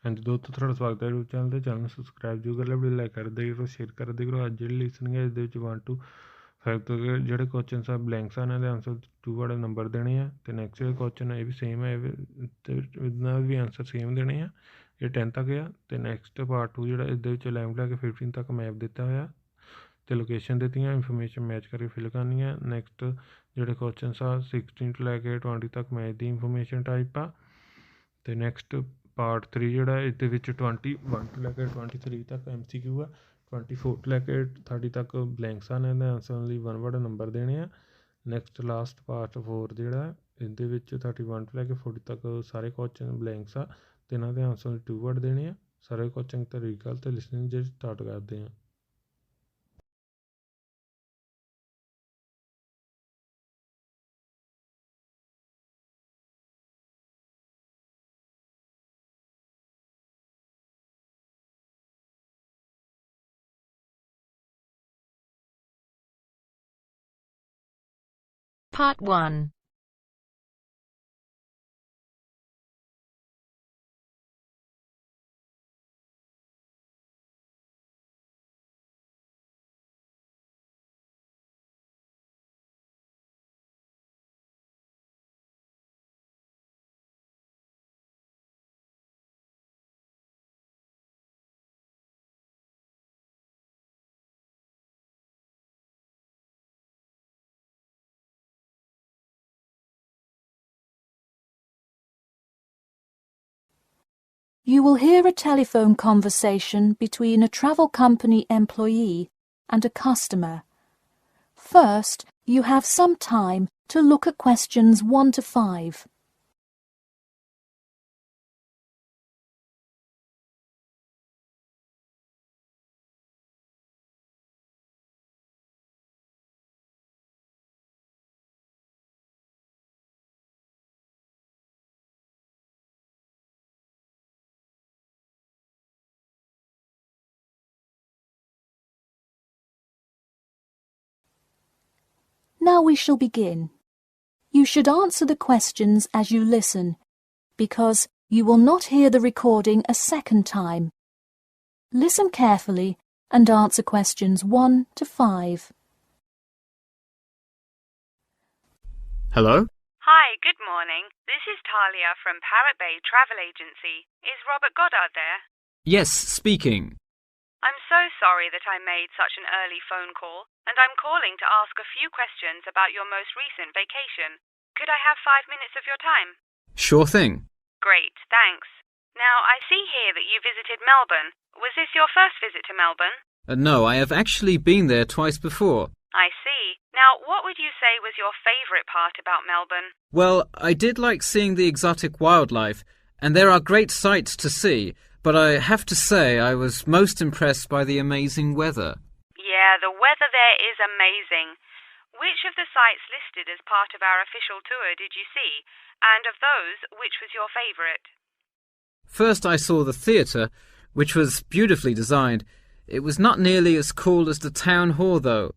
ਹਾਂਜੀ ਦੋਸਤੋ, ਤੁਹਾਡਾ ਸਵਾਗਤ ਹੈ YouTube ਚੈਨਲ ਤੇ। ਚੈਨਲ ਨੂੰ ਸਬਸਕ੍ਰਾਈਬ ਜ਼ਰੂਰ ਕਰ ਲਿਓ, ਵੀਡੀਓ ਲਾਈਕ ਕਰ ਦਿਆ ਕਰੋ, ਸ਼ੇਅਰ ਕਰ ਦਿਆ ਕਰੋ। ਅੱਜ ਜਿਹੜੀ ਲਿਸਨਿੰਗ ਹੈ ਇਹਦੇ ਵਿੱਚ 1 to 5 ਤੱਕ ਜਿਹੜੇ ਕੁਐਸਚਨਸ ਆ ਬਲੈਂਕਸ ਆ, ਇਹਨਾਂ ਦੇ ਆਨਸਰ 2 ਵਾਲੇ ਨੰਬਰ ਦੇਣੇ ਆ। ਅਤੇ ਨੈਕਸਟ ਜਿਹੜਾ ਕੁਐਸਚਨ ਹੈ ਇਹ ਵੀ ਸੇਮ ਹੈ, ਇਹਦਾ ਵੀ ਆਨਸਰ ਸੇਮ ਦੇਣੇ ਆ। ਇਹ 10 ਤੱਕ ਆ। ਅਤੇ ਨੈਕਸਟ ਪਾਰਟ 2 ਜਿਹੜਾ ਇਹਦੇ ਵਿੱਚ 11 ਤੋਂ ਲੈ ਕੇ 15 ਤੱਕ ਮੈਪ ਦਿੱਤਾ ਹੋਇਆ ਅਤੇ ਲੋਕੇਸ਼ਨ ਦਿੱਤੀਆਂ, ਇਨਫੋਰਮੇਸ਼ਨ ਮੈਚ ਕਰਕੇ ਫਿਲ ਕਰਨੀ ਹੈ। ਨੈਕਸਟ ਜਿਹੜੇ ਕੁਐਸਚਨਸ ਆ 16 ਤੋਂ ਲੈ ਕੇ 20 ਤੱਕ ਮੈਚ ਦੀ ਇਨਫੋਰਮੇਸ਼ਨ ਟਾਈਪ ਆ। ਅਤੇ ਨੈਕਸਟ ਪਾਰਟ 3 ਜਿਹੜਾ ਇਹਦੇ ਵਿੱਚ 21 ਤੋਂ ਲੈ ਕੇ 23 ਤੱਕ MCQ ਆ। 24 ਤੋਂ ਲੈ ਕੇ 30 ਤੱਕ ਬਲੈਂਕਸ ਹਨ, ਇਹਦੇ ਆਨਸਰ ਲਈ 1 ਵਰਡ ਨੰਬਰ ਦੇਣੇ ਆ। ਨੈਕਸਟ ਲਾਸਟ ਪਾਰਟ 4 ਜਿਹੜਾ ਇਹਦੇ ਵਿੱਚ 31 ਤੋਂ ਲੈ ਕੇ 40 ਤੱਕ ਸਾਰੇ ਕੁਐਸਚਨ ਬਲੈਂਕਸ ਆ ਅਤੇ ਇਹਨਾਂ ਦੇ ਆਨਸਰ ਲਈ 2 ਵਰਡ ਦੇਣੇ ਆ। ਸਾਰੇ ਕੁਐਸਚਨ ਤੇ ਰੀਕਲ ਅਤੇ ਲਿਸਨਿੰਗ ਜਿਹੜੇ ਸਟਾਰਟ ਕਰਦੇ ਹਾਂ। Part 1. You will hear a telephone conversation between a travel company employee and a customer. First, you have some time to look at questions 1 to 5. Now we shall begin. You should answer the questions as you listen, because you will not hear the recording a second time. Listen carefully and answer questions 1 to 5. Hello? Hi, good morning. This is Talia from Parrot Bay Travel Agency. Is Robert Goddard there? Yes, speaking. I'm so sorry that I made such an early phone call, and I'm calling to ask a few questions about your most recent vacation. Could I have 5 minutes of your time? Sure thing. Great, thanks. Now, I see here that you visited Melbourne. Was this your first visit to Melbourne? No, I have actually been there twice before. I see. Now, what would you say was your favourite part about Melbourne? Well, I did like seeing the exotic wildlife, and there are great sights to see, but I have to say I was most impressed by the amazing weather. Yeah, the weather there is amazing. Which of the sites listed as part of our official tour did you see? And of those, which was your favourite? First I saw the theatre, which was beautifully designed. It was not nearly as cool as the town hall, though.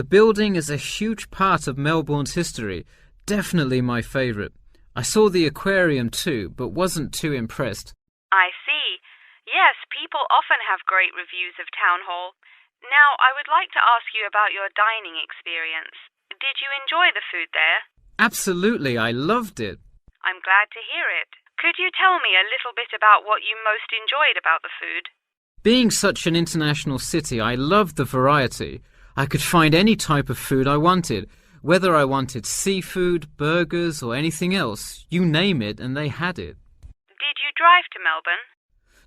The building is a huge part of Melbourne's history. Definitely my favourite. I saw the aquarium too, but wasn't too impressed. I see. Yes, people often have great reviews of Town Hall. Now, I would like to ask you about your dining experience. Did you enjoy the food there? Absolutely, I loved it. I'm glad to hear it. Could you tell me a little bit about what you most enjoyed about the food? Being such an international city, I loved the variety. I could find any type of food I wanted, whether I wanted seafood, burgers, or anything else. You name it, and they had it. Did you drive to Melbourne?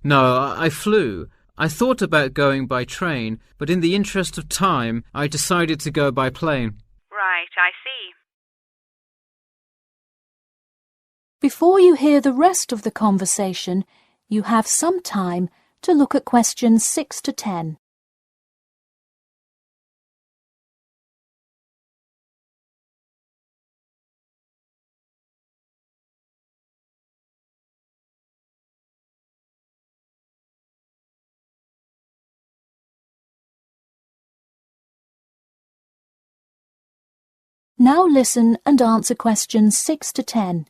No, I flew. I thought about going by train, but in the interest of time, I decided to go by plane. Right, I see. Before you hear the rest of the conversation, you have some time to look at questions 6 to 10. Now listen and answer questions 6 to 10.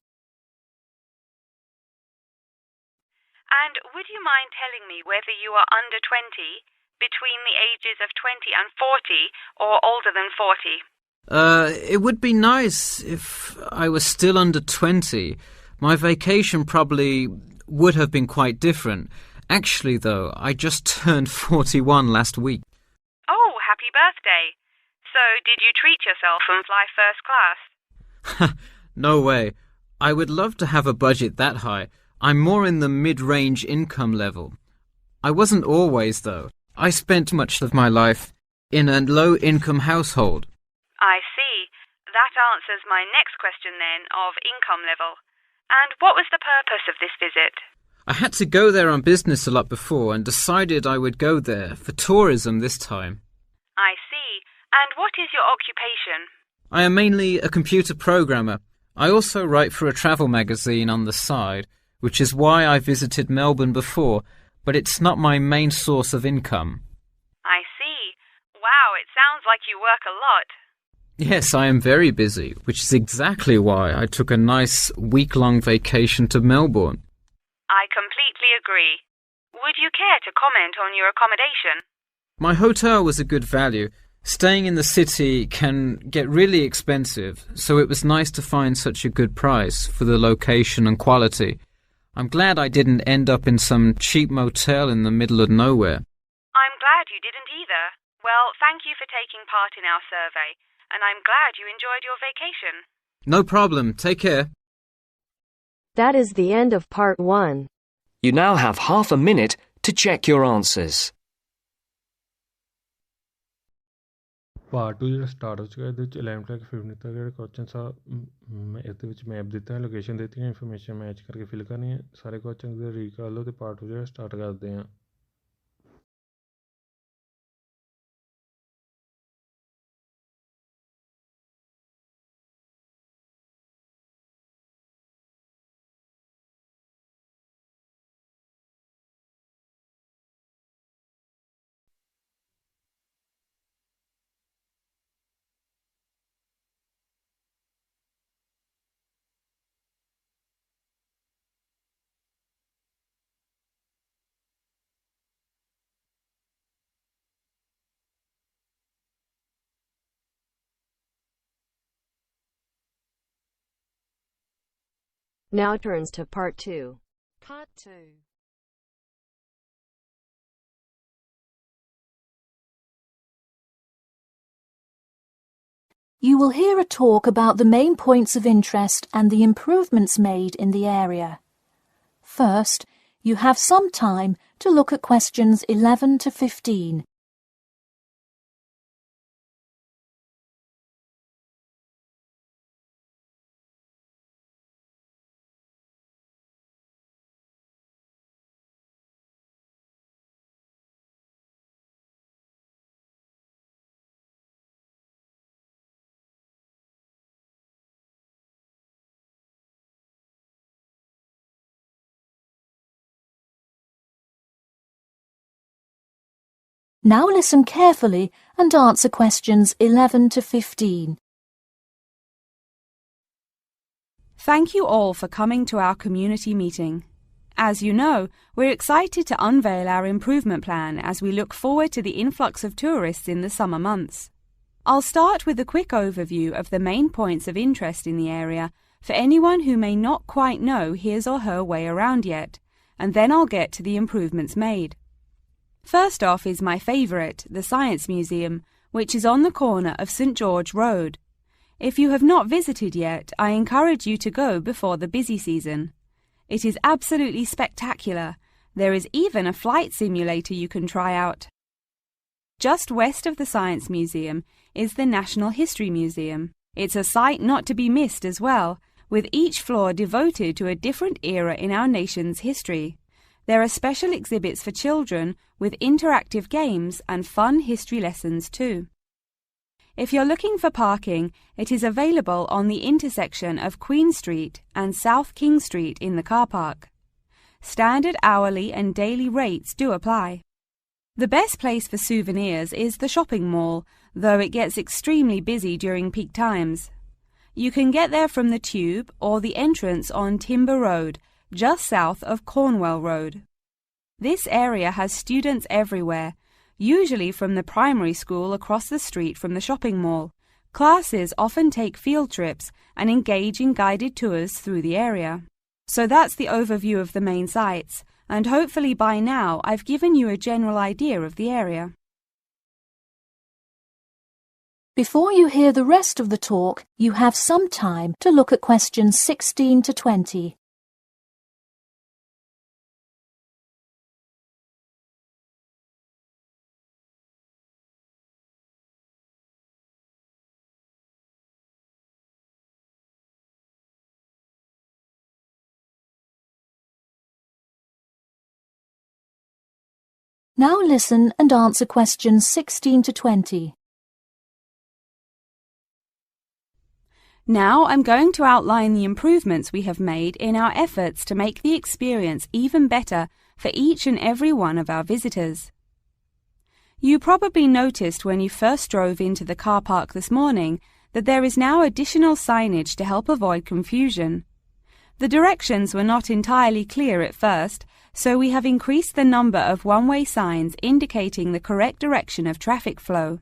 And would you mind telling me whether you are under 20, between the ages of 20 and 40, or older than 40? It would be nice if I was still under 20. My vacation probably would have been quite different. Actually, though, I just turned 41 last week. Oh, happy birthday. So, did you treat yourself and fly first class? No way. I would love to have a budget that high. I'm more in the mid-range income level. I wasn't always, though. I spent much of my life in a low-income household. I see. That answers my next question then, of income level. And what was the purpose of this visit? I had to go there on business a lot before and decided I would go there for tourism this time. I see. And what is your occupation? I am mainly a computer programmer. I also write for a travel magazine on the side, which is why I visited Melbourne before, but it's not my main source of income. I see. Wow, it sounds like you work a lot. Yes, I am very busy, which is exactly why I took a nice week-long vacation to Melbourne. I completely agree. Would you care to comment on your accommodation? My hotel was a good value. Staying in the city can get really expensive, so it was nice to find such a good price for the location and quality. I'm glad I didn't end up in some cheap motel in the middle of nowhere. I'm glad you didn't either. Well, thank you for taking part in our survey, and I'm glad you enjoyed your vacation. No problem. Take care. That is the end of part 1. You now have half a minute to check your answers. Part 2 ਜਿਹੜਾ start ਹੋ ਚੁੱਕਾ ਇਹਦੇ ਵਿੱਚ 11 ਤੱਕ 15 ਤੱਕ ਜਿਹੜੇ questions ਆ ਇਹਦੇ ਵਿੱਚ ਮੈਪ ਦਿੱਤਾ ਹੈ, ਲੋਕੇਸ਼ਨ ਦਿੱਤੀ ਹੈ, ਇਨਫੋਰਮੇਸ਼ਨ ਮੈਚ ਕਰਕੇ ਫਿਲ ਕਰਨੀ ਹੈ। ਸਾਰੇ ਕੁਐਸਚਨਸ ਦੇ ਰੀਡ ਕਰ ਲਓ ਤੇ ਪਾਰਟ 2 ਜਿਹੜਾ ਸਟਾਰਟ ਕਰਦੇ ਹਾਂ। Now turns to part 2. Part 2. You will hear a talk about the main points of interest and the improvements made in the area. First, you have some time to look at questions 11 to 15. Now listen carefully and answer questions 11 to 15. Thank you all for coming to our community meeting. As you know, we're excited to unveil our improvement plan as we look forward to the influx of tourists in the summer months. I'll start with a quick overview of the main points of interest in the area for anyone who may not quite know his or her way around yet, and then I'll get to the improvements made. First off is my favourite, the Science Museum, which is on the corner of St George Road. If you have not visited yet, I encourage you to go before the busy season. It is absolutely spectacular. There is even a flight simulator you can try out. Just west of the Science Museum is the National History Museum. It's a sight not to be missed as well, with each floor devoted to a different era in our nation's history. There are special exhibits for children with interactive games and fun history lessons too. If you're looking for parking, it is available on the intersection of Queen Street and South King Street in the car park. Standard hourly and daily rates do apply. The best place for souvenirs is the shopping mall, though it gets extremely busy during peak times. You can get there from the Tube or the entrance on Timber Road, just south of Cornwell Road. This area has students everywhere, usually from the primary school across the street from the shopping mall. Classes often take field trips and engage in guided tours through the area. So that's the overview of the main sites, and hopefully by now I've given you a general idea of the area. Before you hear the rest of the talk, you have some time to look at questions 16 to 20. Now listen and answer questions 16 to 20. Now I'm going to outline the improvements we have made in our efforts to make the experience even better for each and every one of our visitors. You probably noticed when you first drove into the car park this morning that there is now additional signage to help avoid confusion. The directions were not entirely clear at first, so we have increased the number of one-way signs indicating the correct direction of traffic flow.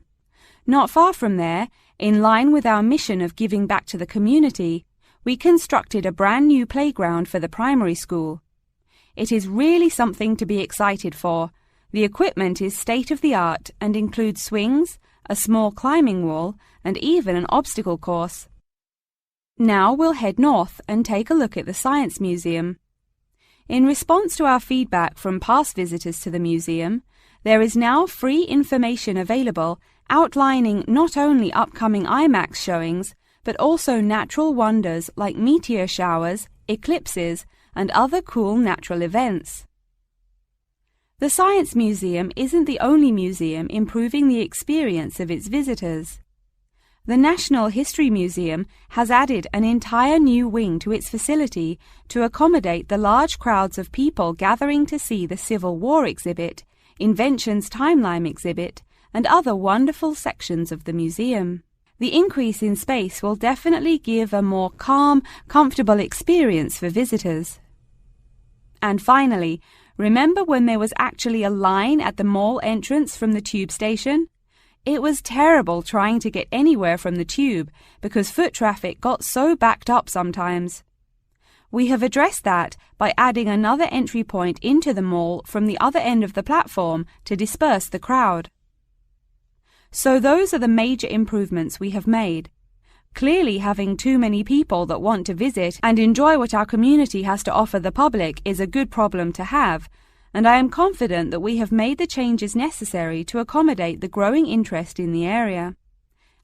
Not far from there, in line with our mission of giving back to the community, we constructed a brand new playground for the primary school. It is really something to be excited for. The equipment is state-of-the-art and includes swings, a small climbing wall, and even an obstacle course. Now we'll head north and take a look at the Science Museum. In response to our feedback from past visitors to the museum, there is now free information available outlining not only upcoming IMAX showings, but also natural wonders like meteor showers, eclipses, and other cool natural events. The Science Museum isn't the only museum improving the experience of its visitors. The National History Museum has added an entire new wing to its facility to accommodate the large crowds of people gathering to see the Civil War exhibit, Inventions Timeline exhibit, and other wonderful sections of the museum. The increase in space will definitely give a more calm, comfortable experience for visitors. And finally, remember when there was actually a line at the mall entrance from the tube station? It was terrible trying to get anywhere from the tube because foot traffic got so backed up sometimes. We have addressed that by adding another entry point into the mall from the other end of the platform to disperse the crowd. So those are the major improvements we have made. Clearly, having too many people that want to visit and enjoy what our community has to offer the public is a good problem to have, and I am confident that we have made the changes necessary to accommodate the growing interest in the area.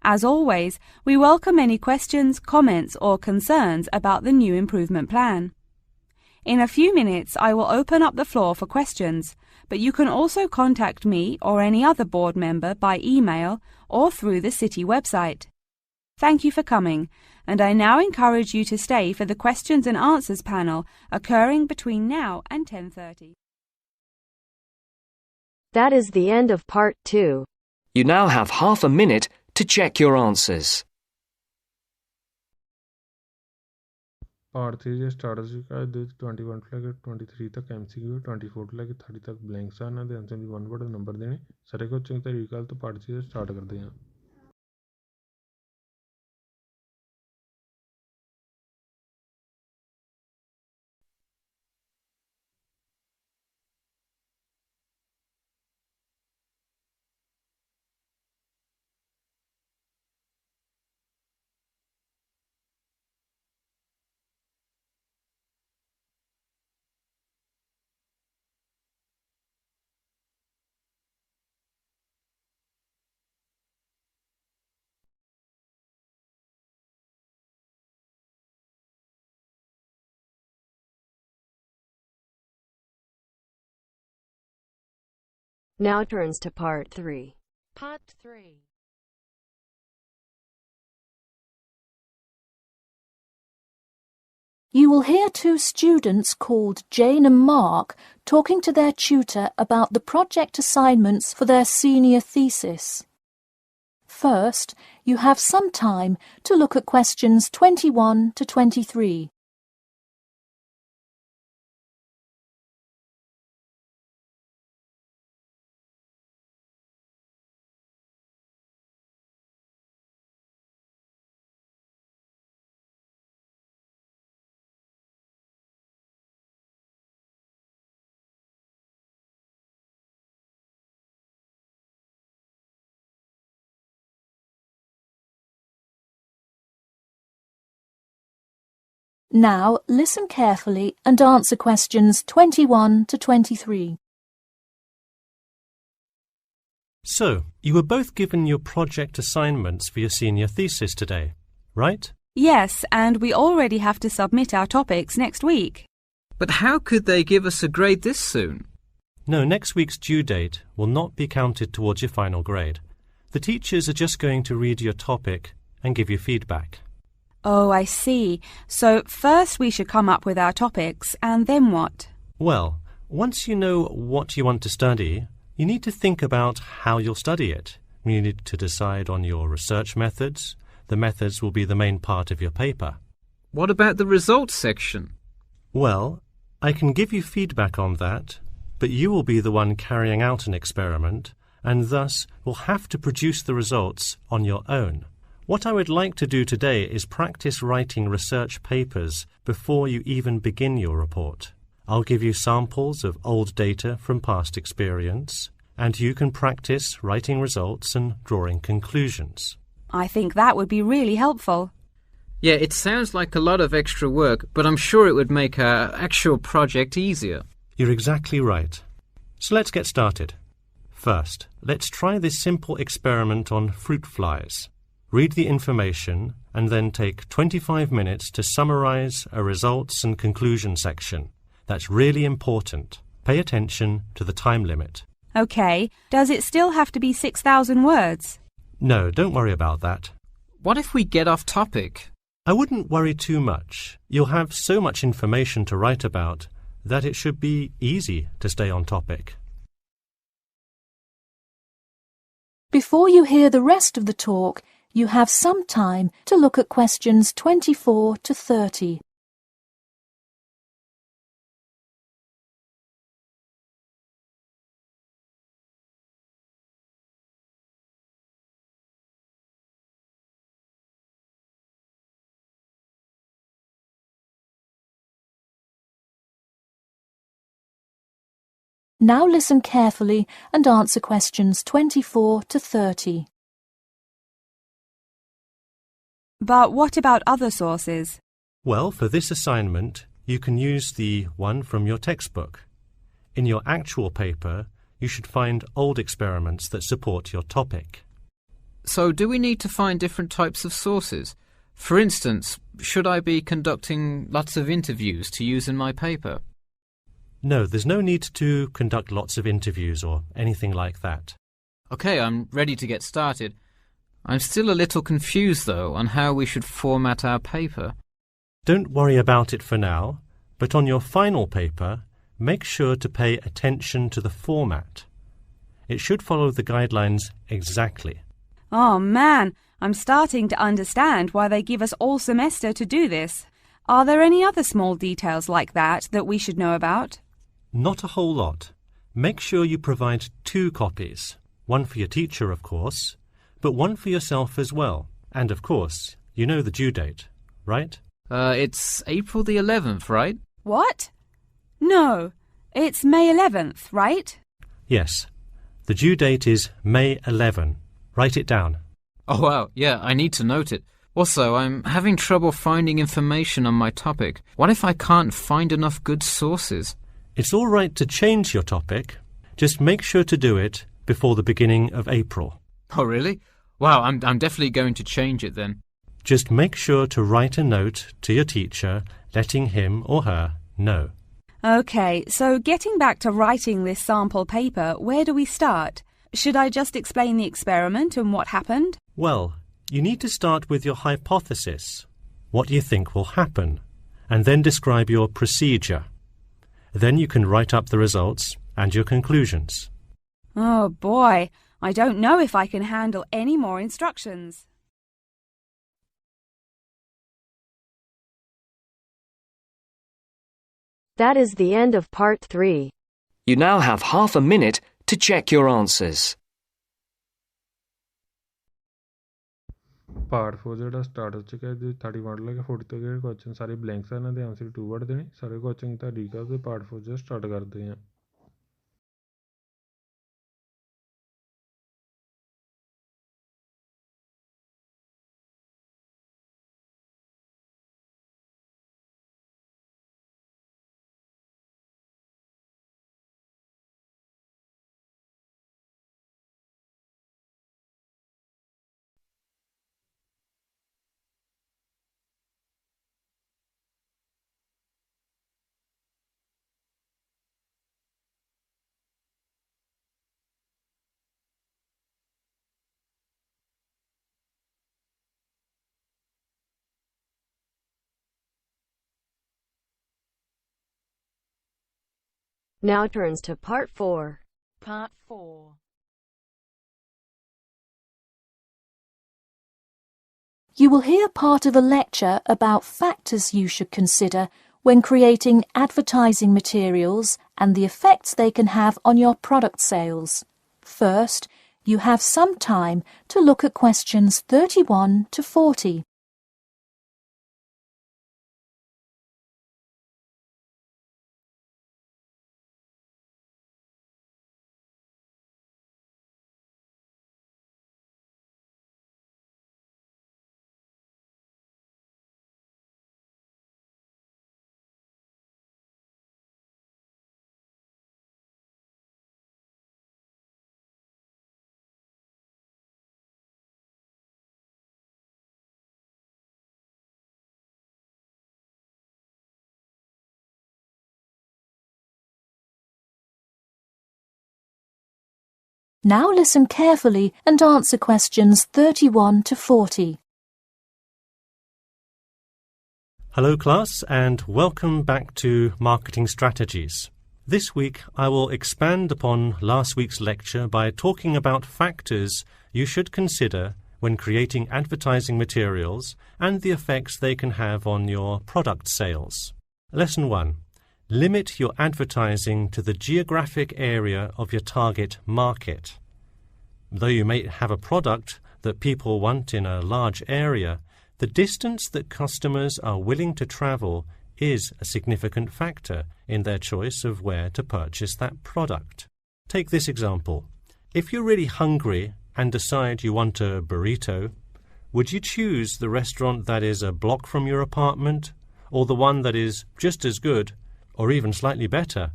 As always, we welcome any questions, comments, or concerns about the new improvement plan. In a few minutes, I will open up the floor for questions, but you can also contact me or any other board member by email or through the city website. Thank you for coming, and I now encourage you to stay for the questions and answers panel occurring between now and 10:30. That is the end of part 2. You now have half a minute to check your answers. Part 3 start हो चुका है 21 ਤੋਂ ਲੈ ਕੇ 23 ਤੱਕ MCQ 24 ਤੋਂ ਲੈ ਕੇ 30 ਤੱਕ blanks ਆ ਇਹਨਾਂ ਦੇ ਆਨਸਰ ਦੀ 1 ਵਰਡ ਨੰਬਰ ਦੇਣੇ ਸਾਰੇ ਕੁਝ ਚੰਗੀ ਤਰੀਕੇ ਨਾਲ ਤੋਂ ਪਾਰਟ 3 ਸਟਾਰਟ ਕਰਦੇ ਹਾਂ Now turns to part 3. Part 3. You will hear two students called Jane and Mark talking to their tutor about the project assignments for their senior thesis. First, you have some time to look at questions 21 to 23. Now listen carefully and answer questions 21 to 23. So, you were both given your project assignments for your senior thesis today, right? Yes, and we already have to submit our topics next week. But how could they give us a grade this soon? No, next week's due date will not be counted towards your final grade. The teachers are just going to read your topic and give you feedback. Oh, I see. So first we should come up with our topics, and then what? Well, once you know what you want to study, you need to think about how you'll study it. You need to decide on your research methods. The methods will be the main part of your paper. What about the results section? Well, I can give you feedback on that, but you will be the one carrying out an experiment, and thus will have to produce the results on your own. What I would like to do today is practice writing research papers before you even begin your report. I'll give you samples of old data from past experience, and you can practice writing results and drawing conclusions. I think that would be really helpful. Yeah, it sounds like a lot of extra work, but I'm sure it would make our actual project easier. You're exactly right. So let's get started. First, let's try this simple experiment on fruit flies. Read the information and then take 25 minutes to summarize a results and conclusion section. That's really important. Pay attention to the time limit. OK, does it still have to be 6,000 words? No, don't worry about that. What if we get off topic? I wouldn't worry too much. You'll have so much information to write about that it should be easy to stay on topic. Before you hear the rest of the talk, you have some time to look at questions 24 to 30. Now listen carefully and answer questions 24 to 30. But what about other sources? Well, for this assignment, you can use the one from your textbook. In your actual paper, you should find old experiments that support your topic. So do we need to find different types of sources? For instance, should I be conducting lots of interviews to use in my paper? No, there's no need to conduct lots of interviews or anything like that. OK, I'm ready to get started. I'm still a little confused, though, on how we should format our paper. Don't worry about it for now, but on your final paper, make sure to pay attention to the format. It should follow the guidelines exactly. Oh man, I'm starting to understand why they give us all semester to do this. Are there any other small details like that we should know about? Not a whole lot. Make sure you provide 2 copies. One for your teacher, of course, but one for yourself as well. And of course, you know the due date, right? It's April the 11th, right? What? No, it's May 11th, right? Yes. The due date is May 11. Write it down. Oh, wow, yeah, I need to note it. Also, I'm having trouble finding information on my topic. What if I can't find enough good sources? It's all right to change your topic. Just make sure to do it before the beginning of April. Oh, really? Wow, I'm definitely going to change it then. Just make sure to write a note to your teacher letting him or her know. OK, so getting back to writing this sample paper, where do we start? Should I just explain the experiment and what happened? Well, you need to start with your hypothesis, what you think will happen, and then describe your procedure. Then you can write up the results and your conclusions. Oh boy, I don't know if I can handle any more instructions. That is the end of part 3. You now have half a minute to check your answers. Part 4 ਜਿਹੜਾ start ਹੋ ਚੁੱਕਾ ਹੈ ਜੀ 31 ਲੈ ਕੇ 40 ਤੱਕ ਜਿਹੜੇ question ਸਾਰੇ blanks ਆ ਇਹਨਾਂ ਦੇ ਆਨਸਰ 2 ਵਰਡ ਦੇਣੇ ਸਾਰੇ ਕੁਐਸਚਨ ਤਾਂ ਰੀਕੈਪ ਦੇ ਪਾਰਟ 4 ਜਿਹੜਾ ਸਟਾਰਟ ਕਰਦੇ ਹਾਂ Now turns to Part 4. Part 4. You will hear part of a lecture about factors you should consider when creating advertising materials and the effects they can have on your product sales. First, you have some time to look at questions 31 to 40. Now listen carefully and answer questions 31 to 40. Hello class, and welcome back to Marketing Strategies. This week I will expand upon last week's lecture by talking about factors you should consider when creating advertising materials and the effects they can have on your product sales. Lesson 1. Limit your advertising to the geographic area of your target market. Though you may have a product that people want in a large area, the distance that customers are willing to travel is a significant factor in their choice of where to purchase that product. Take this example. If you're really hungry and decide you want a burrito, would you choose the restaurant that is a block from your apartment, or the one that is just as good, or even slightly better,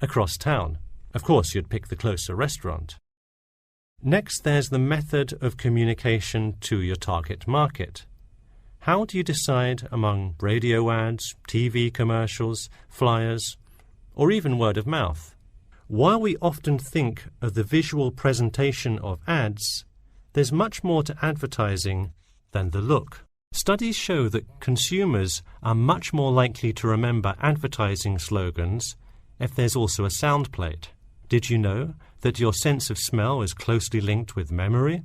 across town? Of course, you'd pick the closer restaurant. Next, there's the method of communication to your target market. How do you decide among radio ads, TV commercials, flyers, or even word of mouth? While we often think of the visual presentation of ads, there's much more to advertising than the look. Studies show that consumers are much more likely to remember advertising slogans if there's also a sound plate. Did you know that your sense of smell is closely linked with memory?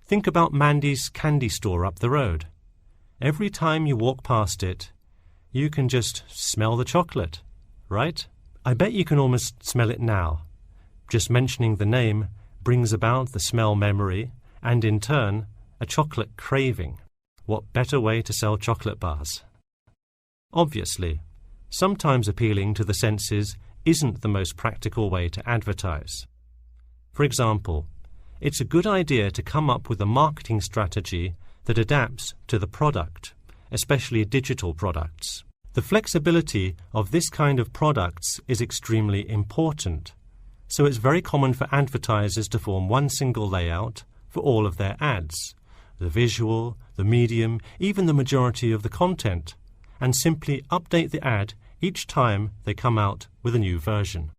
Think about Mandy's candy store up the road. Every time you walk past it, you can just smell the chocolate, right? I bet you can almost smell it now. Just mentioning the name brings about the smell memory and, in turn, a chocolate craving. What better way to sell chocolate bars? Obviously, sometimes appealing to the senses isn't the most practical way to advertise. For example, it's a good idea to come up with a marketing strategy that adapts to the product, especially digital products. The flexibility of this kind of products is extremely important, so it's very common for advertisers to form one single layout for all of their ads, the visual, the medium, even the majority of the content, and simply update the ad each time they come out with a new version.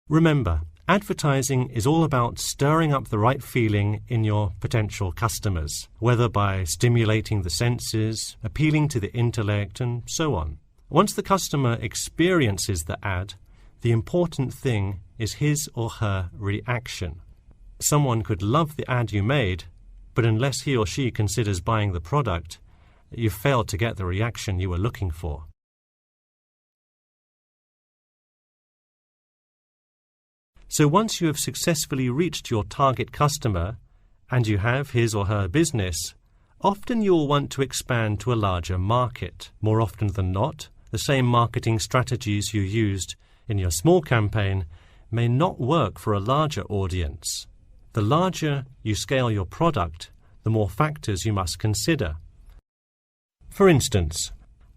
Remember, advertising is all about stirring up the right feeling in your potential customers, whether by stimulating the senses, appealing to the intellect, and so on. Once the customer experiences the ad, the important thing is his or her reaction. Someone could love the ad you made, but unless he or she considers buying the product, you've failed to get the reaction you were looking for. So once you have successfully reached your target customer and you have his or her business, often you'll want to expand to a larger market. More often than not, the same marketing strategies you used in your small campaign may not work for a larger audience. The larger you scale your product, the more factors you must consider. For instance,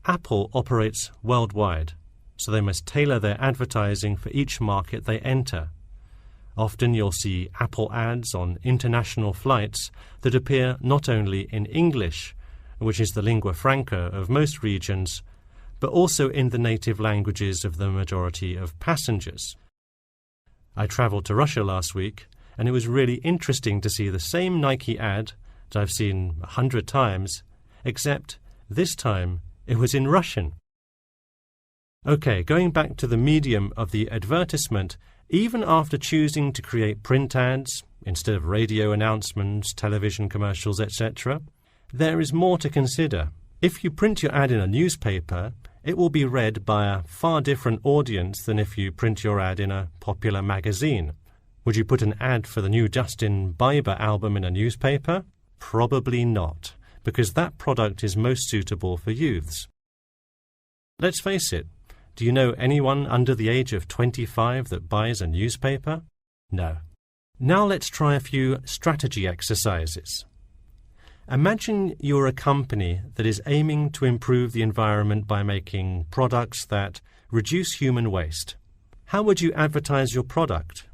Apple operates worldwide, so they must tailor their advertising for each market they enter. Often you'll see Apple ads on international flights that appear not only in English, which is the lingua franca of most regions, but also in the native languages of the majority of passengers. I travelled to Russia last week, and it was really interesting to see the same Nike ad that I've seen 100 times, except this time it was in Russian. Okay, going back to the medium of the advertisement, even after choosing to create print ads instead of radio announcements, television commercials, etc., there is more to consider. If you print your ad in a newspaper, it will be read by a far different audience than if you print your ad in a popular magazine. Would you put an ad for the new Justin Bieber album in a newspaper? Probably not, because that product is most suitable for youths. Let's face it, do you know anyone under the age of 25 that buys a newspaper? No. Now let's try a few strategy exercises. Imagine you're a company that is aiming to improve the environment by making products that reduce human waste. How would you advertise your product?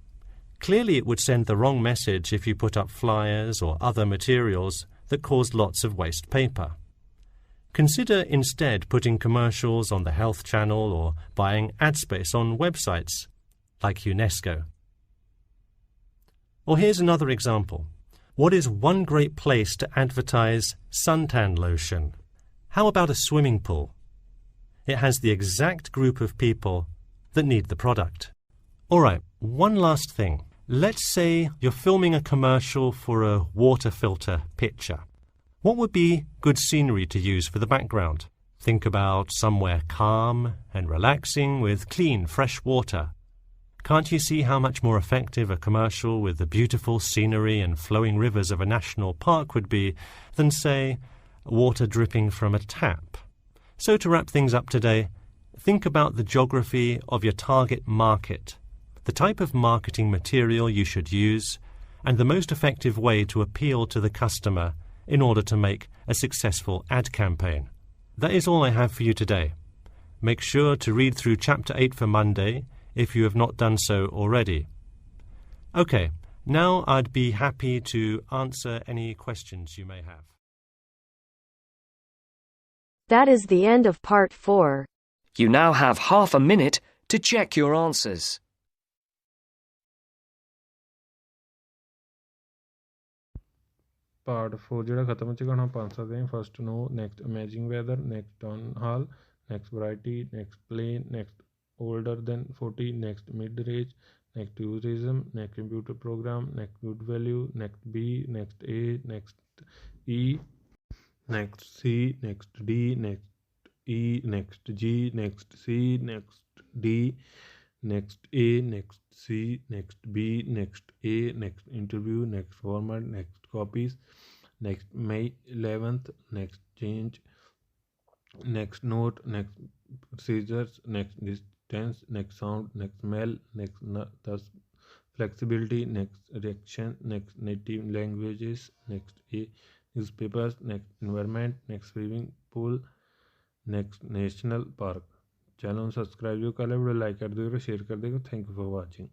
Clearly it would send the wrong message if you put up flyers or other materials that cause lots of waste paper. Consider instead putting commercials on the Health Channel or buying ad space on websites like UNESCO. Or here's another example. What is one great place to advertise suntan lotion? How about a swimming pool? It has the exact group of people that need the product. All right, one last thing. Let's say you're filming a commercial for a water filter pitcher. What would be good scenery to use for the background? Think about somewhere calm and relaxing with clean, fresh water. Can't you see how much more effective a commercial with the beautiful scenery and flowing rivers of a national park would be than, say, water dripping from a tap? So to wrap things up today, think about the geography of your target market, the type of marketing material you should use, and the most effective way to appeal to the customer in order to make a successful ad campaign. That is all I have for you today. Make sure to read through Chapter 8 for Monday if you have not done so already. Okay, now I'd be happy to answer any questions you may have. That is the end of part 4. You now have half a minute to check your answers. Part 4 ਜਿਹੜਾ ਖਤਮ ਹੋ ਚੁੱਕਾ ਹੁਣ ਆਪਾਂ answer ਦੇਂ first no next amazing weather next town hall next variety next plane next older than 40 next mid-range next tourism next computer program next good value next B next A next E next C next D next E next G next C next D next A next C next B next A next interview next format next copies next May 11th next change next note next procedures next distance next sound next smell next thus flexibility next reaction next native languages next A newspapers next environment next swimming pool next national park channel subscribe जो कर ले video like कर दो share कर देगा thank you for watching